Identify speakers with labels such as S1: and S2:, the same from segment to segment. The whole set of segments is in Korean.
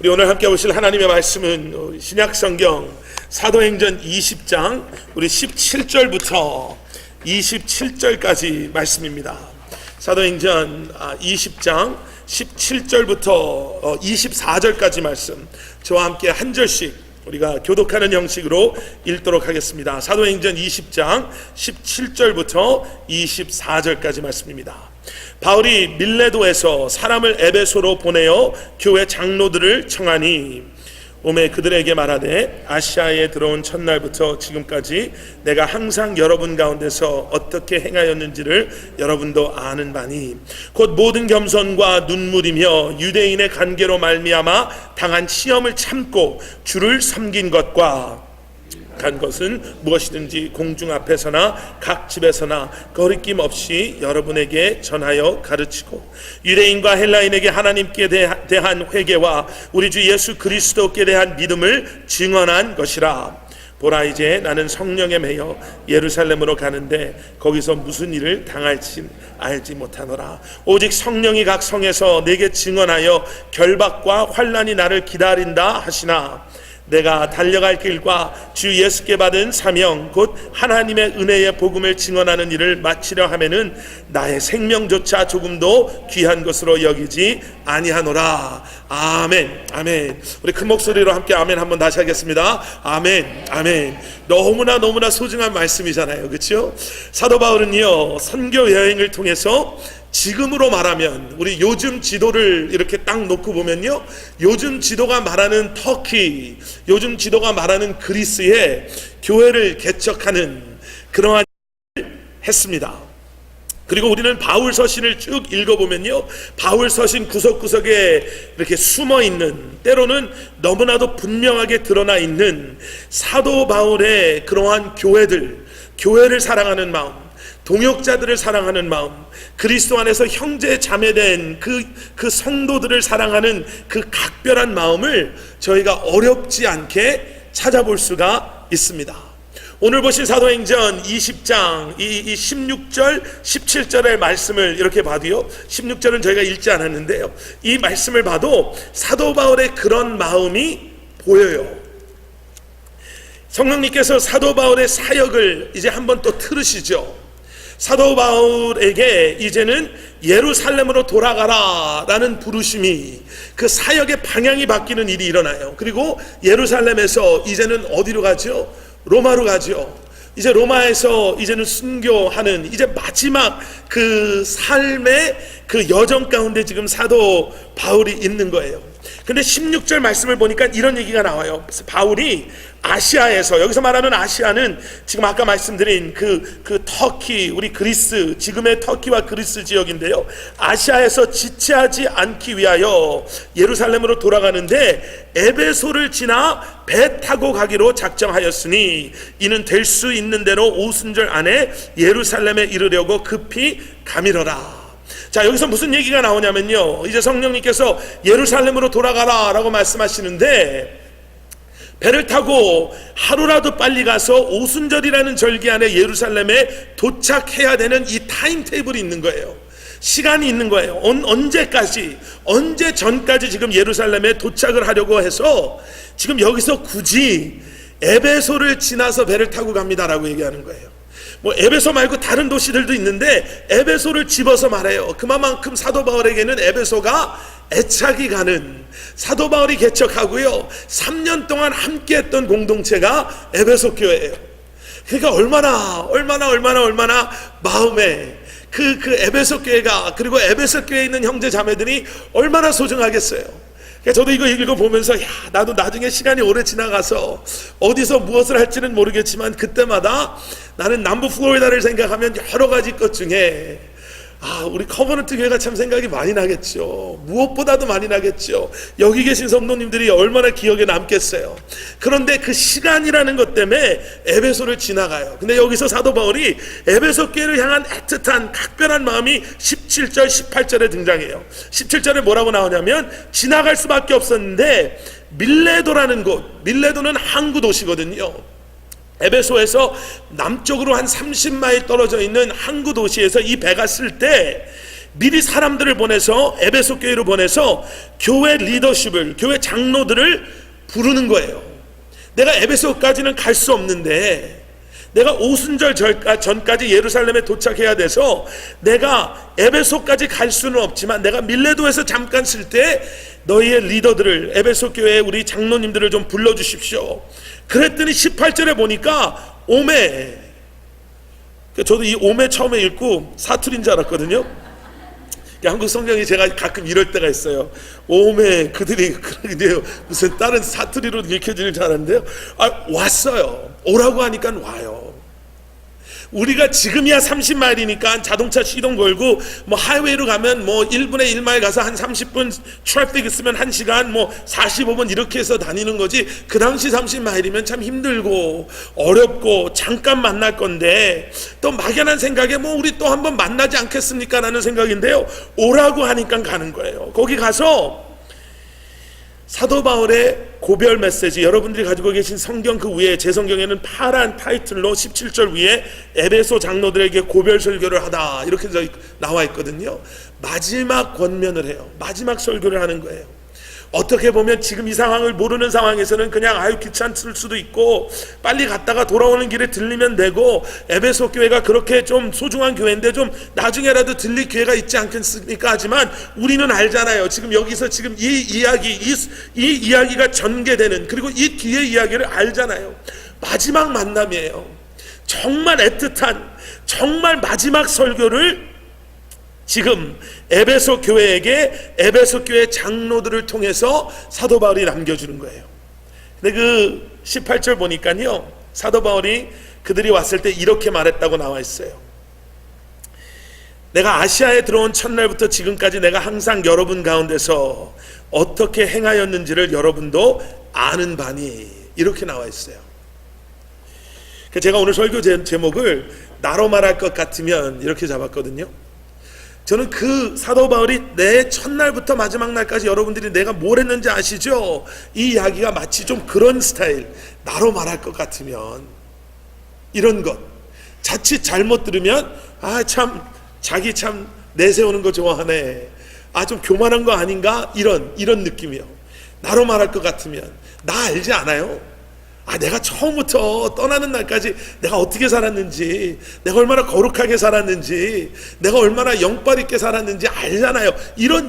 S1: 우리 오늘 함께 보실 하나님의 말씀은 신약성경 사도행전 20장 우리 17절부터 27절까지 말씀입니다. 사도행전 20장 17절부터 24절까지 말씀, 저와 함께 한 절씩 우리가 교독하는 형식으로 읽도록 하겠습니다. 사도행전 20장 17절부터 24절까지 말씀입니다. 바울이 밀레도에서 사람을 에베소로 보내어 교회 장로들을 청하니 오매 그들에게 말하되 아시아에 들어온 첫날부터 지금까지 내가 항상 여러분 가운데서 어떻게 행하였는지를 여러분도 아는 바니 곧 모든 겸손과 눈물이며 유대인의 관계로 말미암아 당한 시험을 참고 주를 섬긴 것과 한 것은 무엇이든지 공중 앞에서나 각 집에서나 거리낌 없이 여러분에게 전하여 가르치고 유대인과 헬라인에게 하나님께 대한 회개와 우리 주 예수 그리스도께 대한 믿음을 증언한 것이라. 보라, 이제 나는 성령에 매여 예루살렘으로 가는데 거기서 무슨 일을 당할지 알지 못하노라. 오직 성령이 각 성에서 내게 증언하여 결박과 환난이 나를 기다린다 하시나 내가 달려갈 길과 주 예수께 받은 사명 곧 하나님의 은혜의 복음을 증언하는 일을 마치려 하면은 나의 생명조차 조금도 귀한 것으로 여기지 아니하노라. 아멘, 아멘. 우리 큰 목소리로 함께 아멘 한번 다시 하겠습니다. 아멘, 아멘. 너무나 소중한 말씀이잖아요, 그렇죠? 사도 바울은요, 선교 여행을 통해서 지금으로 말하면 우리 요즘 지도를 이렇게 딱 놓고 보면요, 요즘 지도가 말하는 터키, 요즘 지도가 말하는 그리스에 교회를 개척하는 그러한 일을 했습니다. 그리고 우리는 바울 서신을 쭉 읽어보면요, 바울 서신 구석구석에 이렇게 숨어있는, 때로는 너무나도 분명하게 드러나 있는 사도 바울의 그러한 교회를 사랑하는 마음, 동역자들을 사랑하는 마음, 그리스도 안에서 형제 자매된 그 성도들을 사랑하는 그 각별한 마음을 저희가 어렵지 않게 찾아볼 수가 있습니다. 오늘 보신 사도행전 20장 이 16절 17절의 말씀을 이렇게 봐도요, 16절은 저희가 읽지 않았는데요, 이 말씀을 봐도 사도 바울의 그런 마음이 보여요. 성령님께서 사도 바울의 사역을 이제 한번 또 틀으시죠. 사도 바울에게 이제는 예루살렘으로 돌아가라 라는 부르심이, 그 사역의 방향이 바뀌는 일이 일어나요. 그리고 예루살렘에서 이제는 어디로 가죠? 로마로 가죠. 이제 로마에서 이제는 순교하는 이제 마지막 그 삶의 그 여정 가운데 지금 사도 바울이 있는 거예요. 근데 16절 말씀을 보니까 이런 얘기가 나와요. 바울이 아시아에서, 여기서 말하는 아시아는 지금 아까 말씀드린 그 터키, 우리 그리스, 지금의 터키와 그리스 지역인데요, 아시아에서 지체하지 않기 위하여 예루살렘으로 돌아가는데 에베소를 지나 배 타고 가기로 작정하였으니 이는 될 수 있는 대로 오순절 안에 예루살렘에 이르려고 급히 가미러라. 자, 여기서 무슨 얘기가 나오냐면요, 이제 성령님께서 예루살렘으로 돌아가라 라고 말씀하시는데, 배를 타고 하루라도 빨리 가서 오순절이라는 절기 안에 예루살렘에 도착해야 되는 이 타임테이블이 있는 거예요. 시간이 있는 거예요. 언제 전까지 지금 예루살렘에 도착을 하려고 해서 지금 여기서 굳이 에베소를 지나서 배를 타고 갑니다라고 얘기하는 거예요. 뭐 에베소 말고 다른 도시들도 있는데 에베소를 집어서 말해요. 그만큼 사도 바울에게는 에베소가 애착이 가는, 사도 바울이 개척하고요 3년 동안 함께 했던 공동체가 에베소 교회예요. 그러니까 얼마나 마음에 그 에베소 교회가, 그리고 에베소 교회에 있는 형제 자매들이 얼마나 소중하겠어요. 그러니까 저도 이거 읽어보면서 나도 나중에 시간이 오래 지나가서 어디서 무엇을 할지는 모르겠지만 그때마다 나는 남부 플로리다를 생각하면 여러 가지 것 중에 우리 커버넌트 교회가 참 생각이 많이 나겠죠. 무엇보다도 많이 나겠죠. 여기 계신 성도님들이 얼마나 기억에 남겠어요. 그런데 그 시간이라는 것 때문에 에베소를 지나가요. 근데 여기서 사도 바울이 에베소 교회를 향한 애틋한 각별한 마음이 17절 18절에 등장해요. 17절에 뭐라고 나오냐면, 지나갈 수밖에 없었는데 밀레도라는 곳, 밀레도는 항구 도시거든요. 에베소에서 남쪽으로 한 30마일 떨어져 있는 항구 도시에서 이 배가 쓸 때 미리 사람들을 보내서 에베소 교회로 보내서 교회 리더십을, 교회 장로들을 부르는 거예요. 내가 에베소까지는 갈 수 없는데 내가 오순절 전까지 예루살렘에 도착해야 돼서 내가 에베소까지 갈 수는 없지만 내가 밀레도에서 잠깐 쓸 때 너희의 리더들을, 에베소 교회의 우리 장로님들을 좀 불러주십시오. 그랬더니 18절에 보니까 오메, 저도 이 오메 처음에 읽고 사투리인 줄 알았거든요. 한국 성경이 제가 가끔 이럴 때가 있어요. 오메, 그들이 무슨 다른 사투리로 읽혀지는 줄 알았는데요. 왔어요. 오라고 하니까 와요. 우리가 지금이야 30마일이니까 자동차 시동 걸고 뭐 하이웨이로 가면 뭐 1분에 1마일 가서 한 30분 트래픽 있으면 1시간 뭐 45분 이렇게 해서 다니는 거지, 그 당시 30마일이면 참 힘들고 어렵고 잠깐 만날 건데 또 막연한 생각에 뭐 우리 또 한번 만나지 않겠습니까 라는 생각인데요, 오라고 하니까 가는 거예요. 거기 가서 사도 바울의 고별 메시지, 여러분들이 가지고 계신 성경 그 위에, 제 성경에는 파란 타이틀로 17절 위에 에베소 장로들에게 고별 설교를 하다 이렇게 나와 있거든요. 마지막 권면을 해요. 마지막 설교를 하는 거예요. 어떻게 보면 지금 이 상황을 모르는 상황에서는 그냥 귀찮을 수도 있고 빨리 갔다가 돌아오는 길에 들리면 되고, 에베소 교회가 그렇게 좀 소중한 교회인데 좀 나중에라도 들릴 기회가 있지 않겠습니까? 하지만 우리는 알잖아요. 지금 여기서 지금 이 이야기가 전개되는, 그리고 이 뒤의 이야기를 알잖아요. 마지막 만남이에요. 정말 애틋한, 정말 마지막 설교를 지금 에베소 교회에게, 에베소 교회 장로들을 통해서 사도 바울이 남겨주는 거예요. 근데 그 18절 보니까요, 사도 바울이 그들이 왔을 때 이렇게 말했다고 나와 있어요. 내가 아시아에 들어온 첫날부터 지금까지 내가 항상 여러분 가운데서 어떻게 행하였는지를 여러분도 아는 바니, 이렇게 나와 있어요. 제가 오늘 설교 제목을 나로 말할 것 같으면 이렇게 잡았거든요. 저는 그 사도 바울이 내 첫날부터 마지막 날까지 여러분들이 내가 뭘 했는지 아시죠? 이 이야기가 마치 좀 그런 스타일, 나로 말할 것 같으면 이런 것, 자칫 잘못 들으면 참 자기 참 내세우는 거 좋아하네, 좀 교만한 거 아닌가, 이런 느낌이요. 나로 말할 것 같으면, 나 알지 않아요? 내가 처음부터 떠나는 날까지 내가 어떻게 살았는지, 내가 얼마나 거룩하게 살았는지, 내가 얼마나 영빨 있게 살았는지 알잖아요. 이런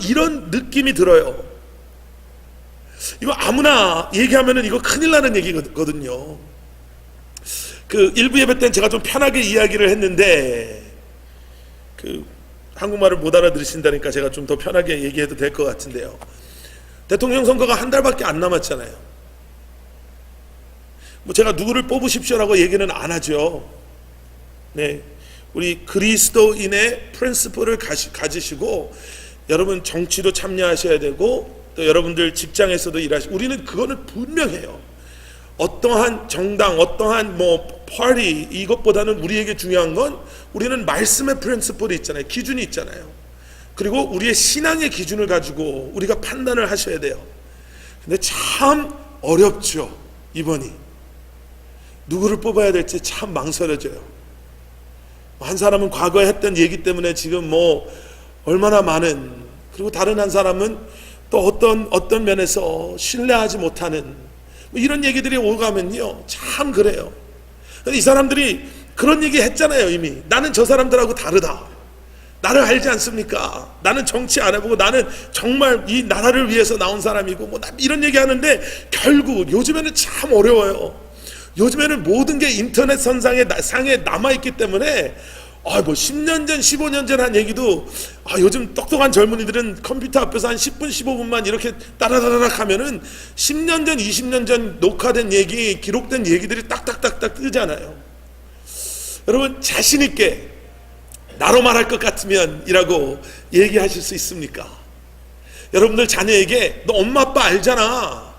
S1: 느낌이 들어요. 이거 아무나 얘기하면은 이거 큰일 나는 얘기거든요. 그 일부 예배 때는 제가 좀 편하게 이야기를 했는데, 한국말을 못 알아들으신다니까 제가 좀 더 편하게 얘기해도 될 것 같은데요. 대통령 선거가 한 달밖에 안 남았잖아요. 제가 누구를 뽑으십시오라고 얘기는 안 하죠. 네, 우리 그리스도인의 프린시플을 가지시고 여러분 정치도 참여하셔야 되고 또 여러분들 직장에서도 일하시고, 우리는 그거는 분명해요. 어떠한 정당, 어떠한 파티, 이것보다는 우리에게 중요한 건 우리는 말씀의 프린시플이 있잖아요. 기준이 있잖아요. 그리고 우리의 신앙의 기준을 가지고 우리가 판단을 하셔야 돼요. 근데 참 어렵죠, 이번이. 누구를 뽑아야 될지 참 망설여져요. 한 사람은 과거에 했던 얘기 때문에 지금 얼마나 많은, 그리고 다른 한 사람은 또 어떤 면에서 신뢰하지 못하는 이런 얘기들이 오가면요, 참 그래요. 이 사람들이 그런 얘기 했잖아요. 이미 나는 저 사람들하고 다르다, 나를 알지 않습니까? 나는 정치 안 해보고 나는 정말 이 나라를 위해서 나온 사람이고 이런 얘기 하는데, 결국 요즘에는 참 어려워요. 요즘에는 모든 게 인터넷 상에 남아있기 때문에 10년 전, 15년 전 한 얘기도 요즘 똑똑한 젊은이들은 컴퓨터 앞에서 한 10분, 15분만 이렇게 따라다락 하면은 10년 전, 20년 전 녹화된 얘기, 기록된 얘기들이 딱딱딱딱 뜨잖아요. 여러분, 자신있게 나로 말할 것 같으면 이라고 얘기하실 수 있습니까? 여러분들 자녀에게 너 엄마 아빠 알잖아,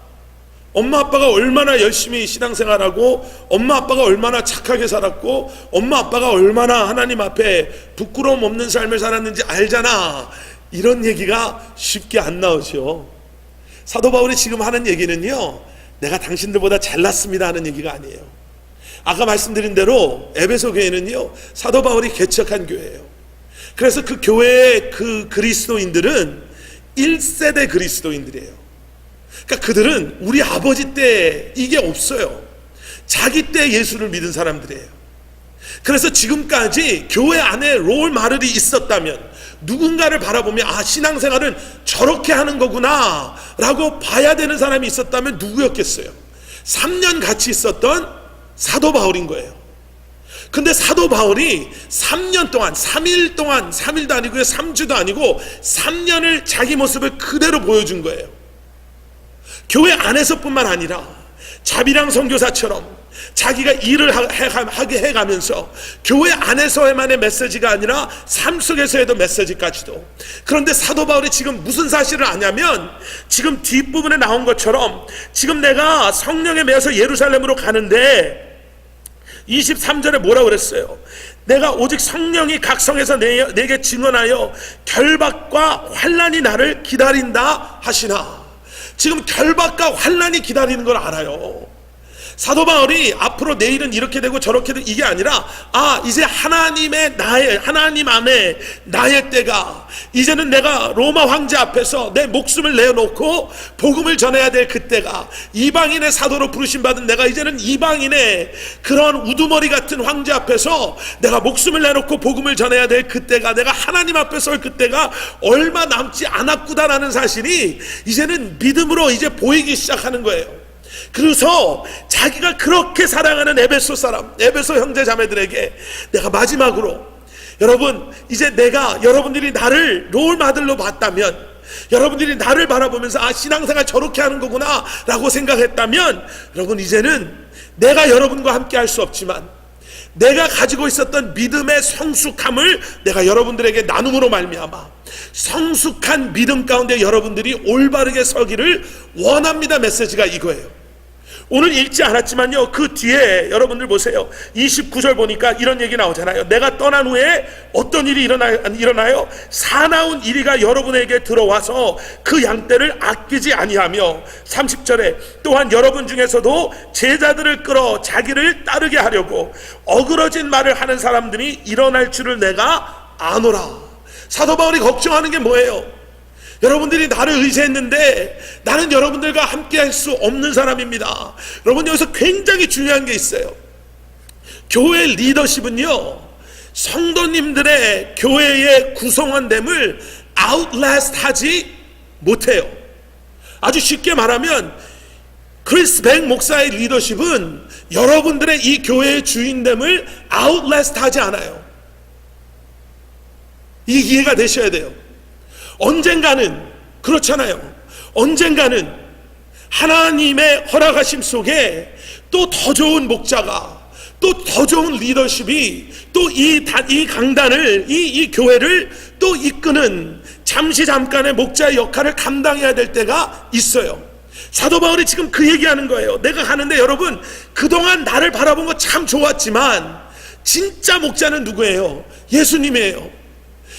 S1: 엄마 아빠가 얼마나 열심히 신앙생활하고 엄마 아빠가 얼마나 착하게 살았고 엄마 아빠가 얼마나 하나님 앞에 부끄러움 없는 삶을 살았는지 알잖아, 이런 얘기가 쉽게 안 나오죠. 사도 바울이 지금 하는 얘기는요, 내가 당신들보다 잘났습니다 하는 얘기가 아니에요. 아까 말씀드린 대로 에베소 교회는요, 사도 바울이 개척한 교회예요. 그래서 그 교회의 그 그리스도인들은 1세대 그리스도인들이에요. 그러니까 그들은 우리 아버지 때 이게 없어요. 자기 때 예수를 믿은 사람들이에요. 그래서 지금까지 교회 안에 롤 모델이 있었다면, 누군가를 바라보면 아, 신앙생활은 저렇게 하는 거구나 라고 봐야 되는 사람이 있었다면 누구였겠어요? 3년 같이 있었던 사도 바울인 거예요. 근데 사도 바울이 3년 동안, 3일 동안, 3일도 아니고요, 3주도 아니고 3년을 자기 모습을 그대로 보여준 거예요. 교회 안에서뿐만 아니라 자비랑 선교사처럼 자기가 일을 하게 해가면서 교회 안에서만의 메시지가 아니라 삶 속에서의 메시지까지도. 그런데 사도 바울이 지금 무슨 사실을 아냐면, 지금 뒷부분에 나온 것처럼 지금 내가 성령에 매여서 예루살렘으로 가는데 23절에 뭐라고 그랬어요? 내가 오직 성령이 각성해서 내게 증언하여 결박과 환난이 나를 기다린다 하시나. 지금 결박과 환난이 기다리는 걸 알아요. 사도 바울이 앞으로 내일은 이렇게 되고 저렇게 되고 이게 아니라, 아, 이제 하나님 안에 나의 때가, 이제는 내가 로마 황제 앞에서 내 목숨을 내어놓고 복음을 전해야 될 그때가, 이방인의 사도로 부르심 받은 내가 이제는 이방인의 그런 우두머리 같은 황제 앞에서 내가 목숨을 내놓고 복음을 전해야 될 그때가, 내가 하나님 앞에 설 그때가 얼마 남지 않았구나라는 사실이 이제는 믿음으로 이제 보이기 시작하는 거예요. 그래서 자기가 그렇게 사랑하는 에베소 사람, 에베소 형제 자매들에게 내가 마지막으로, 여러분, 이제 내가 여러분들이 나를 롤모델로 봤다면, 여러분들이 나를 바라보면서 아, 신앙생활 저렇게 하는 거구나 라고 생각했다면, 여러분, 이제는 내가 여러분과 함께 할 수 없지만 내가 가지고 있었던 믿음의 성숙함을 내가 여러분들에게 나눔으로 말미암아 성숙한 믿음 가운데 여러분들이 올바르게 서기를 원합니다. 메시지가 이거예요. 오늘 읽지 않았지만요, 그 뒤에 여러분들 보세요. 29절 보니까 이런 얘기 나오잖아요. 내가 떠난 후에 어떤 일이 일어나요? 사나운 이리가 여러분에게 들어와서 그 양떼를 아끼지 아니하며, 30절에 또한 여러분 중에서도 제자들을 끌어 자기를 따르게 하려고 어그러진 말을 하는 사람들이 일어날 줄을 내가 아노라. 사도 바울이 걱정하는 게 뭐예요? 여러분들이 나를 의지했는데 나는 여러분들과 함께 할 수 없는 사람입니다. 여러분, 여기서 굉장히 중요한 게 있어요. 교회 리더십은요, 성도님들의 교회의 구성원됨을 outlast 하지 못해요. 아주 쉽게 말하면 크리스 백 목사의 리더십은 여러분들의 이 교회의 주인됨을 outlast 하지 않아요. 이 이해가 되셔야 돼요. 언젠가는, 그렇잖아요, 언젠가는 하나님의 허락하심 속에 또 더 좋은 목자가, 또 더 좋은 리더십이 또 이 강단을, 이 교회를 또 이끄는 잠깐의 목자의 역할을 감당해야 될 때가 있어요. 사도 바울이 지금 그 얘기하는 거예요. 내가 가는데 여러분, 그동안 나를 바라본 거 참 좋았지만 진짜 목자는 누구예요? 예수님이에요.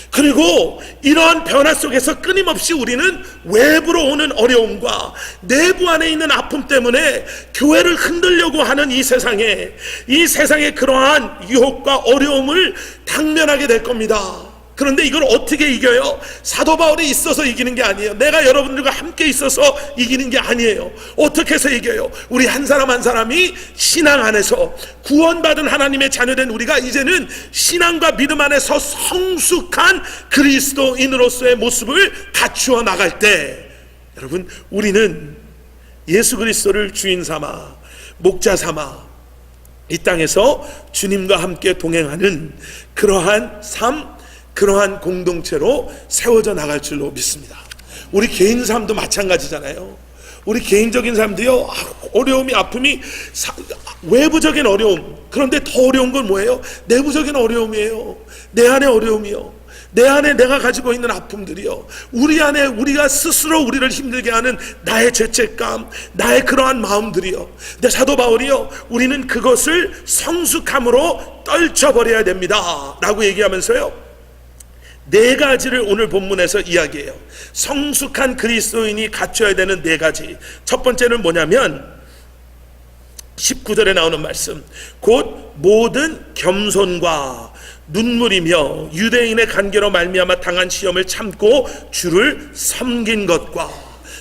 S1: 그리고 이러한 변화 속에서 끊임없이 우리는 외부로 오는 어려움과 내부 안에 있는 아픔 때문에 교회를 흔들려고 하는 이 세상의 그러한 유혹과 어려움을 당면하게 될 겁니다. 그런데 이걸 어떻게 이겨요? 사도 바울이 있어서 이기는 게 아니에요. 내가 여러분들과 함께 있어서 이기는 게 아니에요. 어떻게 해서 이겨요? 우리 한 사람 한 사람이 신앙 안에서 구원받은 하나님의 자녀된 우리가 이제는 신앙과 믿음 안에서 성숙한 그리스도인으로서의 모습을 갖추어 나갈 때, 여러분, 우리는 예수 그리스도를 주인 삼아, 목자 삼아 이 땅에서 주님과 함께 동행하는 그러한 삶, 그러한 공동체로 세워져 나갈 줄로 믿습니다. 우리 개인 삶도 마찬가지잖아요. 우리 개인적인 삶도요, 어려움이, 아픔이 외부적인 어려움, 그런데 더 어려운 건 뭐예요? 내부적인 어려움이에요. 내 안의 어려움이요, 내 안에 내가 가지고 있는 아픔들이요, 우리 안에 우리가 스스로 우리를 힘들게 하는 나의 죄책감, 나의 그러한 마음들이요. 근데 사도 바울이요, 우리는 그것을 성숙함으로 떨쳐버려야 됩니다 라고 얘기하면서요, 네 가지를 오늘 본문에서 이야기해요. 성숙한 그리스도인이 갖춰야 되는 네 가지. 첫 번째는 뭐냐면 19절에 나오는 말씀, 곧 모든 겸손과 눈물이며 유대인의 관계로 말미암아 당한 시험을 참고 주를 섬긴 것과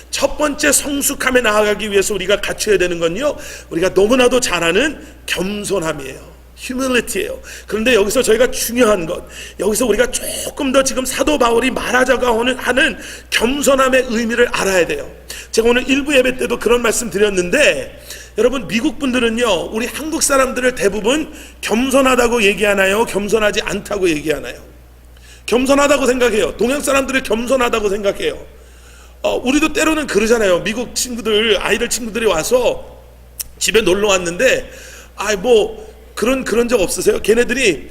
S1: 첫 번째 성숙함에 나아가기 위해서 우리가 갖춰야 되는 건요, 우리가 너무나도 잘 아는 겸손함이에요. humility예요. 그런데 여기서 저희가 중요한 것, 여기서 우리가 조금 더 지금 사도 바울이 말하자고 하는 겸손함의 의미를 알아야 돼요. 제가 오늘 일부 예배 때도 그런 말씀 드렸는데, 여러분 미국 분들은요, 우리 한국 사람들을 대부분 겸손하다고 얘기하나요? 겸손하지 않다고 얘기하나요? 겸손하다고 생각해요. 동양 사람들을 겸손하다고 생각해요. 우리도 때로는 그러잖아요. 미국 친구들, 아이들 친구들이 와서 집에 놀러 왔는데, 그런 적 없으세요? 걔네들이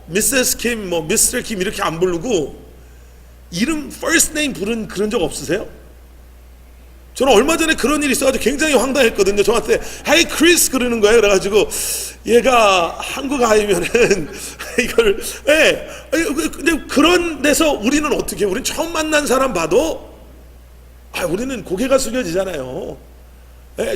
S1: 미세스 킴, 미스터 킴 이렇게 안 부르고 이름 first name 부른 그런 적 없으세요? 저는 얼마 전에 그런 일이 있어가지고 굉장히 황당했거든요. 저한테 Hey Chris 그러는 거예요. 그래가지고 얘가 한국 아이면은 이걸 근데 그런 데서 우리는 어떻게 해요? 우리는 처음 만난 사람 봐도 우리는 고개가 숙여지잖아요.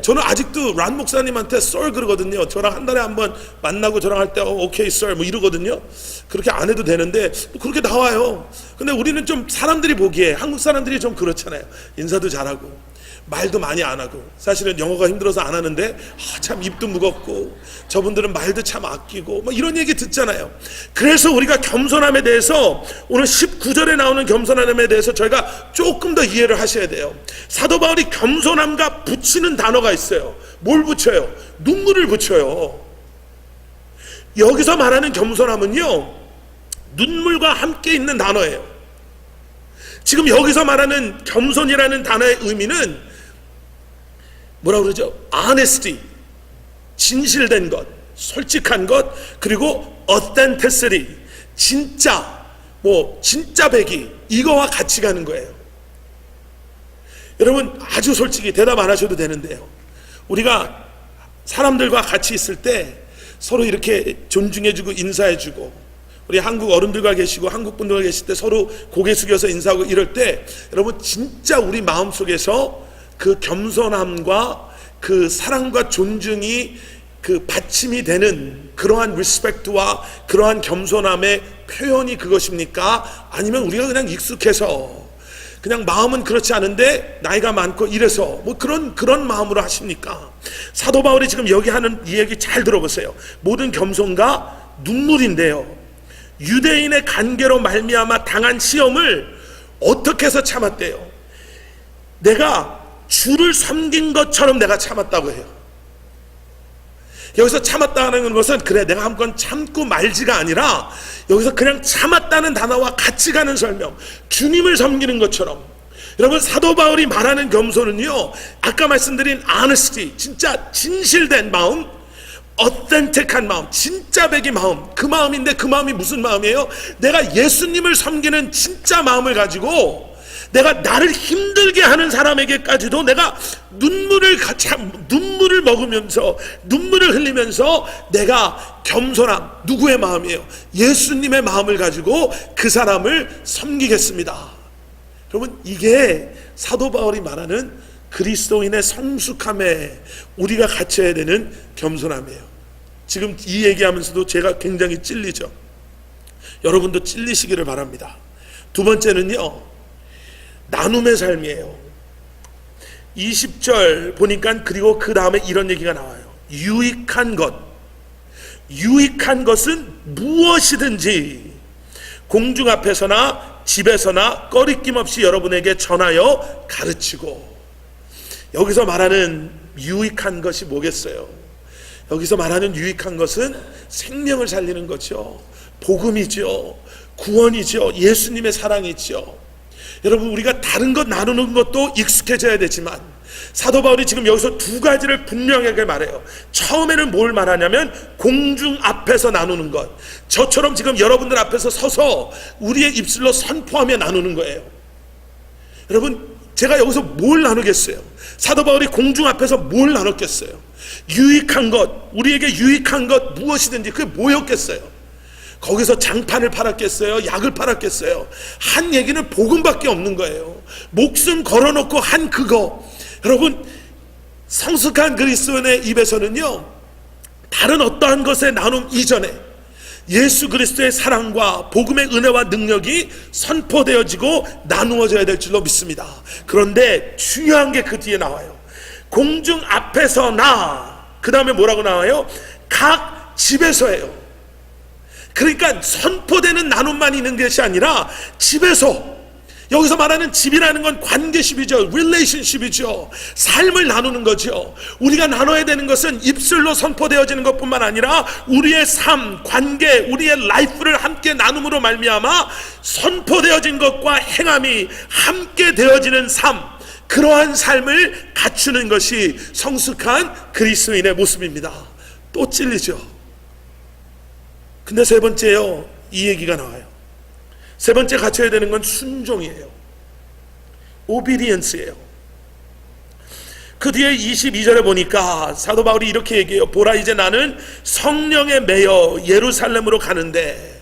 S1: 저는 아직도 란 목사님한테 썰 그러거든요. 저랑 한 달에 한 번 만나고 저랑 할 때 오케이 썰 이러거든요. 그렇게 안 해도 되는데 그렇게 나와요. 근데 우리는 좀 사람들이 보기에 한국 사람들이 좀 그렇잖아요. 인사도 잘하고 말도 많이 안 하고, 사실은 영어가 힘들어서 안 하는데 참 입도 무겁고 저분들은 말도 참 아끼고 이런 얘기 듣잖아요. 그래서 우리가 겸손함에 대해서 오늘 19절에 나오는 겸손함에 대해서 저희가 조금 더 이해를 하셔야 돼요. 사도 바울이 겸손함과 붙이는 단어가 있어요. 뭘 붙여요? 눈물을 붙여요. 여기서 말하는 겸손함은요, 눈물과 함께 있는 단어예요. 지금 여기서 말하는 겸손이라는 단어의 의미는 뭐라고 그러죠? honesty, 진실된 것, 솔직한 것, 그리고 authenticity, 진짜, 진짜 배기, 이거와 같이 가는 거예요. 여러분 아주 솔직히 대답 안 하셔도 되는데요, 우리가 사람들과 같이 있을 때 서로 이렇게 존중해주고 인사해주고, 우리 한국 어른들과 계시고 한국 분들과 계실 때 서로 고개 숙여서 인사하고 이럴 때, 여러분 진짜 우리 마음속에서 그 겸손함과 그 사랑과 존중이 그 받침이 되는 그러한 리스펙트와 그러한 겸손함의 표현이 그것입니까? 아니면 우리가 그냥 익숙해서 그냥 마음은 그렇지 않은데 나이가 많고 이래서 그런 마음으로 하십니까? 사도 바울이 지금 여기 하는 이 얘기 잘 들어보세요. 모든 겸손과 눈물인데요, 유대인의 관계로 말미암아 당한 시험을 어떻게 해서 참았대요? 내가 주를 섬긴 것처럼 내가 참았다고 해요. 여기서 참았다는 것은 그래 내가 한번 참고 말지가 아니라, 여기서 그냥 참았다는 단어와 같이 가는 설명, 주님을 섬기는 것처럼. 여러분 사도 바울이 말하는 겸손은요, 아까 말씀드린 honesty, 진짜 진실된 마음, authentic한 마음, 진짜 백의 마음, 그 마음인데 그 마음이 무슨 마음이에요? 내가 예수님을 섬기는 진짜 마음을 가지고 내가 나를 힘들게 하는 사람에게까지도 내가 눈물을 먹으면서, 눈물을 흘리면서 내가 겸손함, 누구의 마음이에요? 예수님의 마음을 가지고 그 사람을 섬기겠습니다. 여러분 이게 사도 바울이 말하는 그리스도인의 성숙함에 우리가 갖춰야 되는 겸손함이에요. 지금 이 얘기하면서도 제가 굉장히 찔리죠. 여러분도 찔리시기를 바랍니다. 두 번째는요, 나눔의 삶이에요. 20절 보니까 그리고 그 다음에 이런 얘기가 나와요. 유익한 것은 무엇이든지 공중 앞에서나 집에서나 꺼리낌 없이 여러분에게 전하여 가르치고. 여기서 말하는 유익한 것이 뭐겠어요? 여기서 말하는 유익한 것은 생명을 살리는 거죠. 복음이죠. 구원이죠. 예수님의 사랑이죠. 여러분 우리가 다른 것 나누는 것도 익숙해져야 되지만, 사도 바울이 지금 여기서 두 가지를 분명하게 말해요. 처음에는 뭘 말하냐면 공중 앞에서 나누는 것. 저처럼 지금 여러분들 앞에서 서서 우리의 입술로 선포하며 나누는 거예요. 여러분 제가 여기서 뭘 나누겠어요? 사도 바울이 공중 앞에서 뭘 나눴겠어요? 유익한 것, 우리에게 유익한 것 무엇이든지 그게 뭐였겠어요? 거기서 장판을 팔았겠어요? 약을 팔았겠어요? 한 얘기는 복음밖에 없는 거예요. 목숨 걸어놓고 한 그거. 여러분 성숙한 그리스도인의 입에서는요, 다른 어떠한 것의 나눔 이전에 예수 그리스도의 사랑과 복음의 은혜와 능력이 선포되어지고 나누어져야 될 줄로 믿습니다. 그런데 중요한 게 그 뒤에 나와요. 공중 앞에서나, 그 다음에 뭐라고 나와요? 각 집에서예요. 그러니까 선포되는 나눔만 있는 것이 아니라 집에서, 여기서 말하는 집이라는 건 관계십이죠. relationship이죠. 삶을 나누는 거죠. 우리가 나눠야 되는 것은 입술로 선포되어지는 것뿐만 아니라 우리의 삶, 관계, 우리의 라이프를 함께 나눔으로 말미암아 선포되어진 것과 행함이 함께 되어지는 삶, 그러한 삶을 갖추는 것이 성숙한 그리스도인의 모습입니다. 또 찔리죠. 근데 세 번째요, 이 얘기가 나와요. 세 번째 갖춰야 되는 건 순종이에요. 오비디언스예요. 그 뒤에 22절에 보니까 사도 바울이 이렇게 얘기해요. 보라, 이제 나는 성령에 매여 예루살렘으로 가는데,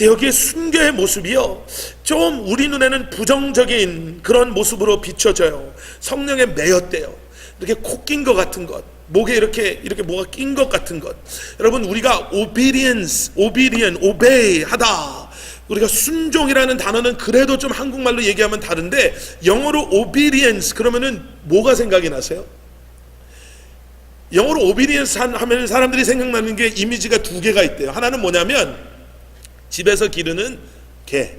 S1: 여기에 순교의 모습이요, 좀 우리 눈에는 부정적인 그런 모습으로 비춰져요. 성령에 매였대요. 이렇게 코 낀 것 같은 것, 목에 이렇게 뭐가 낀 것 같은 것. 여러분, 우리가 obedience, obey 하다, 우리가 순종이라는 단어는 그래도 좀 한국말로 얘기하면 다른데, 영어로 obedience 그러면은 뭐가 생각이 나세요? 영어로 obedience 하면 사람들이 생각나는 게 이미지가 두 개가 있대요. 하나는 뭐냐면 집에서 기르는 개.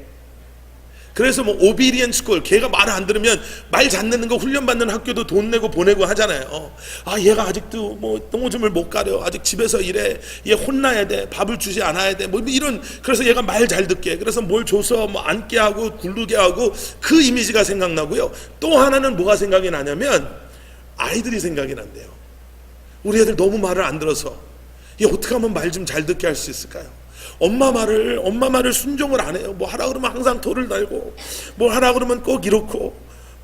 S1: 그래서 뭐 obedience school, 개가 말을 안 들으면 말 잘 듣는 거 훈련받는 학교도 돈 내고 보내고 하잖아요. 아, 얘가 아직도 뭐 똥오줌을 못 가려, 아직 집에서 이래, 얘 혼나야 돼, 밥을 주지 않아야 돼, 뭐 이런, 그래서 얘가 말 잘 듣게, 그래서 뭘 줘서 뭐 앉게 하고 굴르게 하고, 그 이미지가 생각나고요. 또 하나는 뭐가 생각이 나냐면 아이들이 생각이 난대요. 우리 애들 너무 말을 안 들어서 얘 어떻게 하면 말 좀 잘 듣게 할 수 있을까요? 엄마 말을 순종을 안 해요. 뭐 하라 그러면 항상 돌을 달고, 뭐 하라 그러면 꼭 이렇고.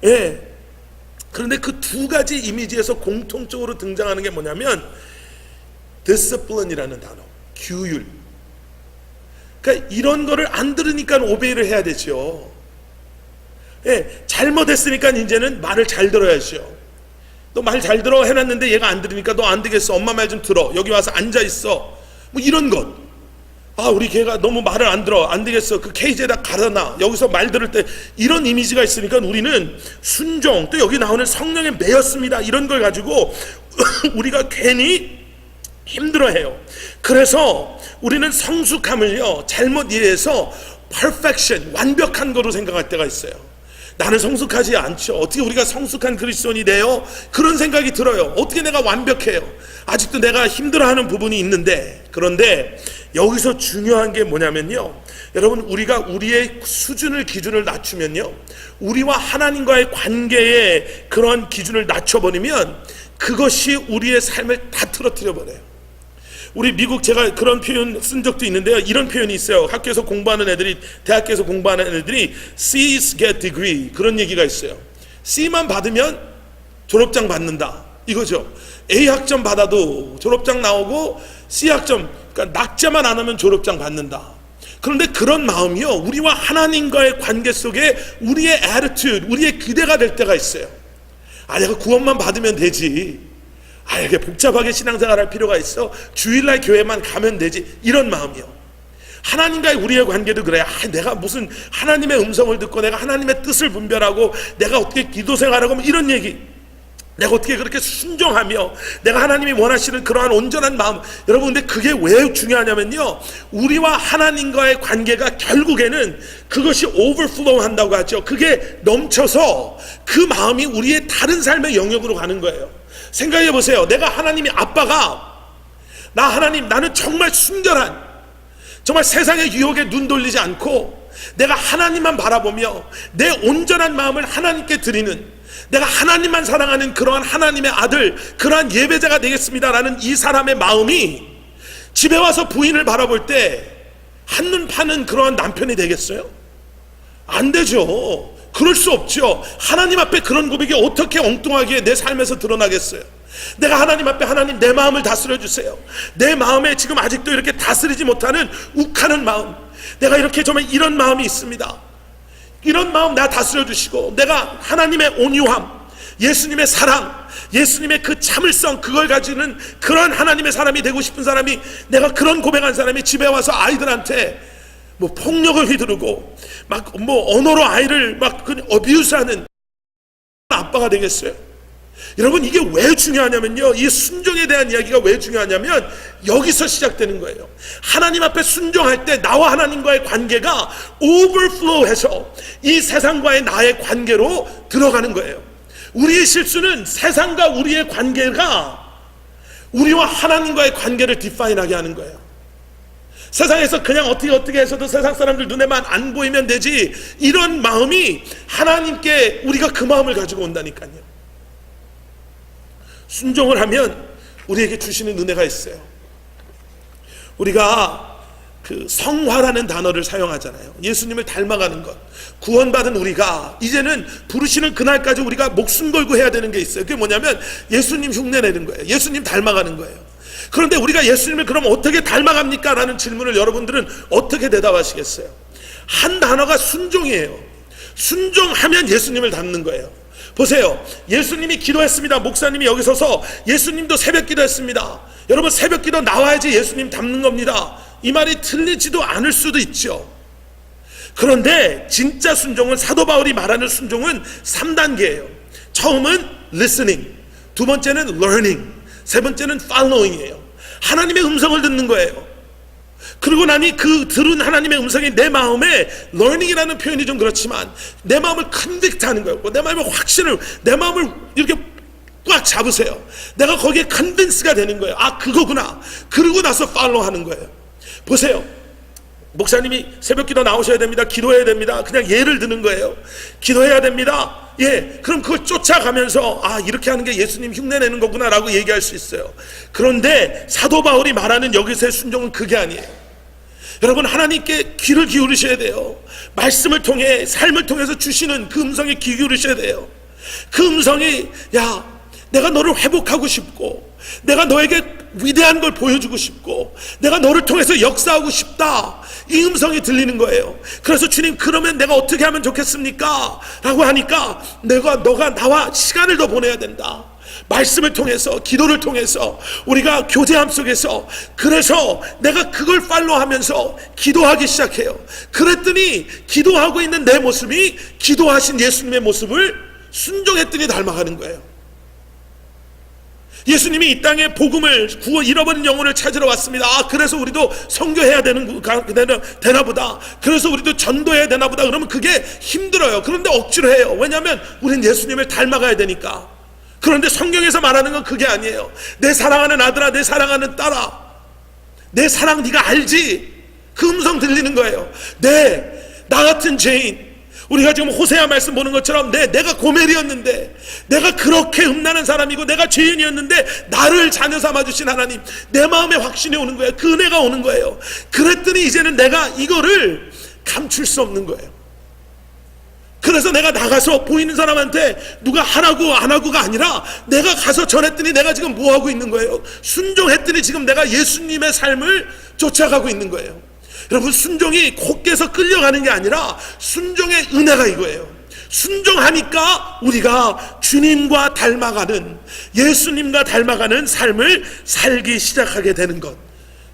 S1: 예. 그런데 그 두 가지 이미지에서 공통적으로 등장하는 게 뭐냐면 discipline이라는 단어, 규율. 그러니까 이런 거를 안 들으니까 오베이를 해야 되죠. 예. 잘못했으니까 이제는 말을 잘 들어야죠. 너 말 잘 들어 해놨는데 얘가 안 들으니까 너 안 되겠어, 엄마 말 좀 들어, 여기 와서 앉아 있어, 뭐 이런 것. 아, 우리 걔가 너무 말을 안 들어, 안 되겠어, 그 케이지에다 갈아놔, 여기서 말 들을 때, 이런 이미지가 있으니까 우리는 순종, 또 여기 나오는 성령에 매였습니다, 이런 걸 가지고 우리가 괜히 힘들어해요. 그래서 우리는 성숙함을요, 잘못 이해해서 perfection, 완벽한 거로 생각할 때가 있어요. 나는 성숙하지 않죠. 어떻게 우리가 성숙한 그리스도인이 돼요? 그런 생각이 들어요. 어떻게 내가 완벽해요? 아직도 내가 힘들어하는 부분이 있는데. 그런데 여기서 중요한 게 뭐냐면요, 여러분, 우리가 우리의 수준을, 기준을 낮추면요, 우리와 하나님과의 관계의 그런 기준을 낮춰버리면 그것이 우리의 삶을 다 틀어뜨려 버려요. 우리 미국, 제가 그런 표현 쓴 적도 있는데요, 이런 표현이 있어요. 학교에서 공부하는 애들이, 대학교에서 공부하는 애들이 C's get degree, 그런 얘기가 있어요. C만 받으면 졸업장 받는다, 이거죠. A 학점 받아도 졸업장 나오고, C 학점, 그러니까 낙제만 안 하면 졸업장 받는다. 그런데 그런 마음이요, 우리와 하나님과의 관계 속에 우리의 attitude, 우리의 기대가 될 때가 있어요. 아, 내가 구원만 받으면 되지, 아, 이렇게 복잡하게 신앙생활 할 필요가 있어, 주일날 교회만 가면 되지, 이런 마음이요. 하나님과의 우리의 관계도 그래요. 아, 내가 무슨 하나님의 음성을 듣고 내가 하나님의 뜻을 분별하고 내가 어떻게 기도 생활하고 뭐 이런 얘기, 내가 어떻게 그렇게 순종하며 내가 하나님이 원하시는 그러한 온전한 마음. 여러분, 근데 그게 왜 중요하냐면요, 우리와 하나님과의 관계가 결국에는 그것이 overflow 한다고 하죠. 그게 넘쳐서 그 마음이 우리의 다른 삶의 영역으로 가는 거예요. 생각해 보세요. 내가 하나님이 아빠가, 나는 정말 순결한, 정말 세상의 유혹에 눈 돌리지 않고 내가 하나님만 바라보며 내 온전한 마음을 하나님께 드리는, 내가 하나님만 사랑하는 그러한 하나님의 아들, 그러한 예배자가 되겠습니다라는 이 사람의 마음이 집에 와서 부인을 바라볼 때 한눈 파는 그러한 남편이 되겠어요? 안 되죠. 그럴 수 없죠. 하나님 앞에 그런 고백이 어떻게 엉뚱하게 내 삶에서 드러나겠어요? 내가 하나님 앞에, 하나님, 내 마음을 다스려 주세요. 내 마음에 지금 아직도 이렇게 다스리지 못하는 욱하는 마음, 내가 이렇게 정말 이런 마음이 있습니다. 이런 마음 내가 다스려 주시고, 내가 하나님의 온유함, 예수님의 사랑, 예수님의 그 참을성, 그걸 가지는 그런 하나님의 사람이 되고 싶은 사람이, 내가 그런 고백한 사람이 집에 와서 아이들한테 뭐 폭력을 휘두르고 막 뭐 언어로 아이를 막 어뷰스하는 아빠가 되겠어요? 여러분, 이게 왜 중요하냐면요, 이 순종에 대한 이야기가 왜 중요하냐면 여기서 시작되는 거예요. 하나님 앞에 순종할 때 나와 하나님과의 관계가 오버플로우해서 이 세상과의 나의 관계로 들어가는 거예요. 우리의 실수는 세상과 우리의 관계가 우리와 하나님과의 관계를 디파인하게 하는 거예요. 세상에서 그냥 어떻게 해서도 세상 사람들 눈에만 안 보이면 되지, 이런 마음이 하나님께 우리가 그 마음을 가지고 온다니까요. 순종을 하면 우리에게 주시는 은혜가 있어요. 우리가 그 성화라는 단어를 사용하잖아요. 예수님을 닮아가는 것. 구원받은 우리가 이제는 부르시는 그날까지 우리가 목숨 걸고 해야 되는 게 있어요. 그게 뭐냐면 예수님 흉내내는 거예요. 예수님 닮아가는 거예요. 그런데 우리가 예수님을 그럼 어떻게 닮아갑니까? 라는 질문을 여러분들은 어떻게 대답하시겠어요? 한 단어가 순종이에요. 순종하면 예수님을 닮는 거예요. 보세요. 예수님이 기도했습니다. 목사님이 여기 서서 예수님도 새벽 기도했습니다. 여러분, 새벽 기도 나와야지 예수님 닮는 겁니다. 이 말이 틀리지도 않을 수도 있죠. 그런데 진짜 순종은, 사도 바울이 말하는 순종은 3단계예요. 처음은 listening, 두 번째는 learning, 세 번째는 following이에요. 하나님의 음성을 듣는 거예요. 그리고 나니 그 들은 하나님의 음성이 내 마음에, learning이라는 표현이 좀 그렇지만 내 마음을 컨빅트하는 거예요. 내 마음의 확신을, 내 마음을 이렇게 꽉 잡으세요. 내가 거기에 컨빈스가 되는 거예요. 아, 그거구나. 그러고 나서 팔로우하는 거예요. 보세요. 목사님이 새벽 기도 나오셔야 됩니다. 기도해야 됩니다. 그냥 예를 드는 거예요. 기도해야 됩니다. 예, 그럼 그걸 쫓아가면서 아, 이렇게 하는 게 예수님 흉내내는 거구나 라고 얘기할 수 있어요. 그런데 사도 바울이 말하는 여기서의 순종은 그게 아니에요. 여러분, 하나님께 귀를 기울이셔야 돼요. 말씀을 통해, 삶을 통해서 주시는 그 음성에 귀 기울이셔야 돼요. 그 음성이, 야, 내가 너를 회복하고 싶고, 내가 너에게 위대한 걸 보여주고 싶고, 내가 너를 통해서 역사하고 싶다, 이 음성이 들리는 거예요. 그래서 주님, 그러면 내가 어떻게 하면 좋겠습니까? 라고 하니까 너가 나와 시간을 더 보내야 된다. 말씀을 통해서, 기도를 통해서, 우리가 교제함 속에서, 그래서 내가 그걸 팔로우하면서 기도하기 시작해요. 그랬더니 기도하고 있는 내 모습이 기도하신 예수님의 모습을 순종했더니 닮아가는 거예요. 예수님이 이 땅에 복음을, 구원, 잃어버린 영혼을 찾으러 왔습니다. 아, 그래서 우리도 선교해야 되나 보다. 그래서 우리도 전도해야 되나 보다. 그러면 그게 힘들어요. 그런데 억지로 해요. 왜냐하면 우린 예수님을 닮아가야 되니까. 그런데 성경에서 말하는 건 그게 아니에요. 내 사랑하는 아들아, 내 사랑하는 딸아, 내 사랑 네가 알지? 그 음성 들리는 거예요. 나 같은 죄인, 우리가 지금 호세아 말씀 보는 것처럼 내가 고멜이었는데, 내가 그렇게 음란한 사람이고 내가 죄인이었는데 나를 자녀 삼아주신 하나님, 내 마음에 확신이 오는 거예요. 그 은혜가 오는 거예요. 그랬더니 이제는 내가 이거를 감출 수 없는 거예요. 그래서 내가 나가서 보이는 사람한테 누가 하라고 안 하고가 아니라 내가 가서 전했더니 내가 지금 뭐 하고 있는 거예요? 순종했더니 지금 내가 예수님의 삶을 쫓아가고 있는 거예요. 여러분, 순종이 콧께서 끌려가는 게 아니라 순종의 은혜가 이거예요. 순종하니까 우리가 주님과 닮아가는, 예수님과 닮아가는 삶을 살기 시작하게 되는 것.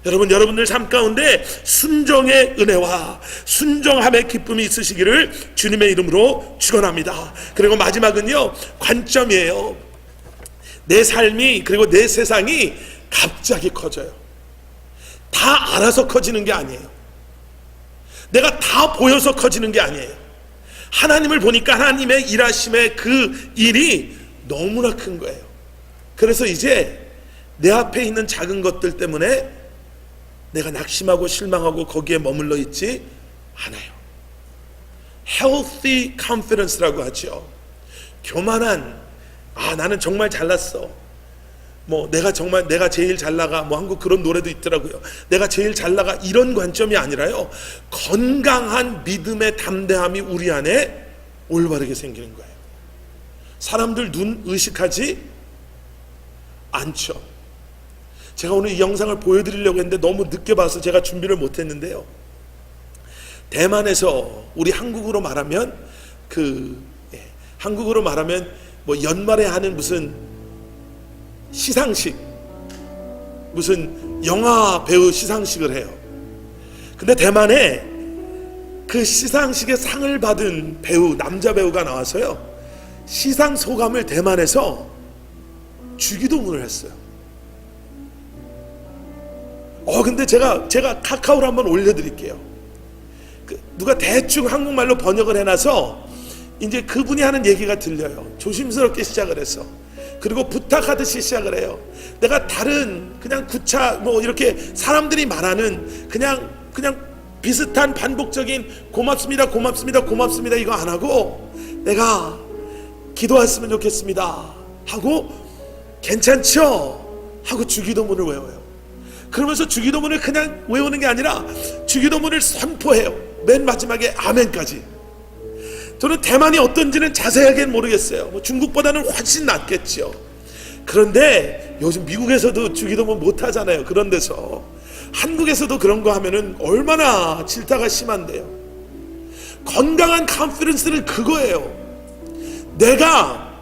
S1: 여러분들 삶 가운데 순종의 은혜와 순종함의 기쁨이 있으시기를 주님의 이름으로 축원합니다. 그리고 마지막은요, 관점이에요. 내 삶이, 그리고 내 세상이 갑자기 커져요. 다 알아서 커지는 게 아니에요. 내가 다 보여서 커지는 게 아니에요. 하나님을 보니까 하나님의 일하심의 그 일이 너무나 큰 거예요. 그래서 이제 내 앞에 있는 작은 것들 때문에 내가 낙심하고 실망하고 거기에 머물러 있지 않아요. Healthy confidence라고 하죠. 교만한, 아, 나는 정말 잘났어, 뭐 내가 제일 잘 나가, 뭐 한국 그런 노래도 있더라고요. 내가 제일 잘 나가, 이런 관점이 아니라요, 건강한 믿음의 담대함이 우리 안에 올바르게 생기는 거예요. 사람들 눈 의식하지 않죠. 제가 오늘 이 영상을 보여드리려고 했는데 너무 늦게 봐서 제가 준비를 못했는데요, 대만에서 우리 한국으로 말하면 뭐 연말에 하는 무슨 시상식, 무슨 영화 배우 시상식을 해요. 근데 대만에 그 시상식에 상을 받은 배우, 남자 배우가 나와서요, 시상 소감을 대만에서 주기도문을 했어요. 근데 제가 카카오로 한번 올려드릴게요. 누가 대충 한국말로 번역을 해놔서 이제 그분이 하는 얘기가 들려요. 조심스럽게 시작을 했어. 그리고 부탁하듯이 시작을 해요. 내가 다른 그냥 구차 뭐 이렇게 사람들이 말하는 그냥 비슷한 반복적인 고맙습니다 고맙습니다 고맙습니다 이거 안 하고, 내가 기도했으면 좋겠습니다 하고 괜찮죠? 하고 주기도문을 외워요. 그러면서 주기도문을 그냥 외우는 게 아니라 주기도문을 선포해요. 맨 마지막에 아멘까지. 저는 대만이 어떤지는 자세하게는 모르겠어요. 뭐 중국보다는 훨씬 낫겠죠. 그런데 요즘 미국에서도 주기도문 못 하잖아요. 그런 데서. 한국에서도 그런 거 하면은 얼마나 질타가 심한데요. 건강한 컨피던스는 그거예요. 내가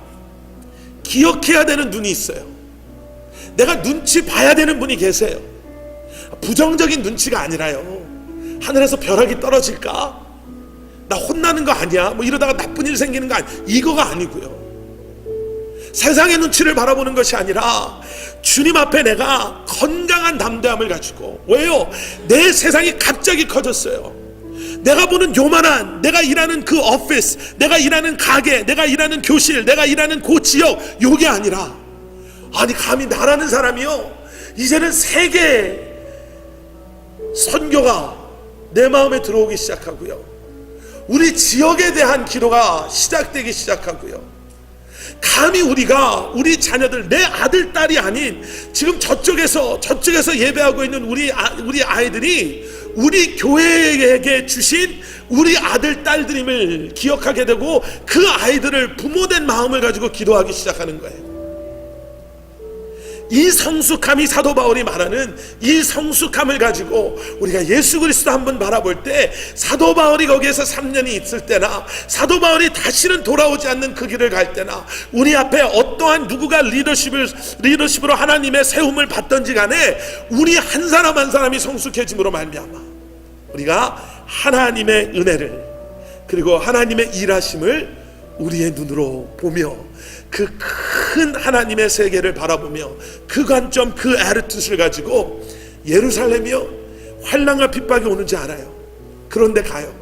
S1: 기억해야 되는 눈이 있어요. 내가 눈치 봐야 되는 분이 계세요. 부정적인 눈치가 아니라요, 하늘에서 벼락이 떨어질까? 나 혼나는 거 아니야? 뭐 이러다가 나쁜 일 생기는 거 아니야? 이거가 아니고요. 세상의 눈치를 바라보는 것이 아니라 주님 앞에 내가 건강한 담대함을 가지고. 왜요? 내 세상이 갑자기 커졌어요. 내가 보는 요만한, 내가 일하는 그 오피스, 내가 일하는 가게, 내가 일하는 교실, 내가 일하는 그 지역, 요게 아니라, 아니 감히 나라는 사람이요, 이제는 세계 선교가 내 마음에 들어오기 시작하고요, 우리 지역에 대한 기도가 시작되기 시작하고요, 감히 우리가 우리 자녀들, 내 아들 딸이 아닌 지금 저쪽에서 예배하고 있는 우리 아이들이 우리 교회에게 주신 우리 아들 딸들임을 기억하게 되고, 그 아이들을 부모된 마음을 가지고 기도하기 시작하는 거예요. 이 성숙함이 사도 바울이 말하는 이 성숙함을 가지고 우리가 예수 그리스도 한번 바라볼 때, 사도 바울이 거기에서 3년이 있을 때나 사도 바울이 다시는 돌아오지 않는 그 길을 갈 때나, 우리 앞에 어떠한 누구가 리더십으로 하나님의 세움을 받던지 간에 우리 한 사람 한 사람이 성숙해짐으로 말미암아 우리가 하나님의 은혜를, 그리고 하나님의 일하심을 우리의 눈으로 보며 그 큰 하나님의 세계를 바라보며 그 관점, 그 애티튜드를 가지고 예루살렘이요, 환난과 핍박이 오는지 알아요. 그런데 가요.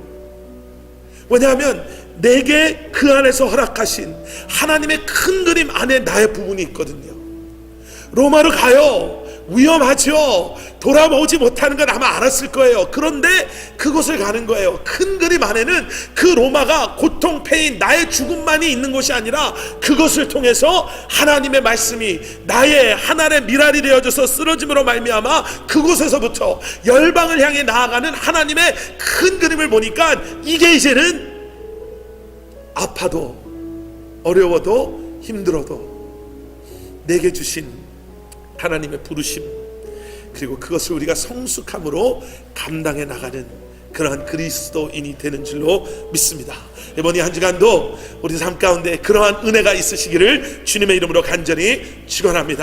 S1: 왜냐하면 내게 그 안에서 허락하신 하나님의 큰 그림 안에 나의 부분이 있거든요. 로마로 가요. 위험하죠. 돌아오지 못하는 건 아마 알았을 거예요. 그런데 그곳을 가는 거예요. 큰 그림 안에는 그 로마가 고통, 패인, 나의 죽음만이 있는 것이 아니라 그것을 통해서 하나님의 말씀이 나의 하나의 미랄이 되어져서 쓰러짐으로 말미암아 그곳에서부터 열방을 향해 나아가는 하나님의 큰 그림을 보니까, 이게 이제는 아파도 어려워도 힘들어도 내게 주신 하나님의 부르심, 그리고 그것을 우리가 성숙함으로 감당해 나가는 그러한 그리스도인이 되는 줄로 믿습니다. 이번 이 한 주간도 우리 삶 가운데 그러한 은혜가 있으시기를 주님의 이름으로 간절히 축원합니다.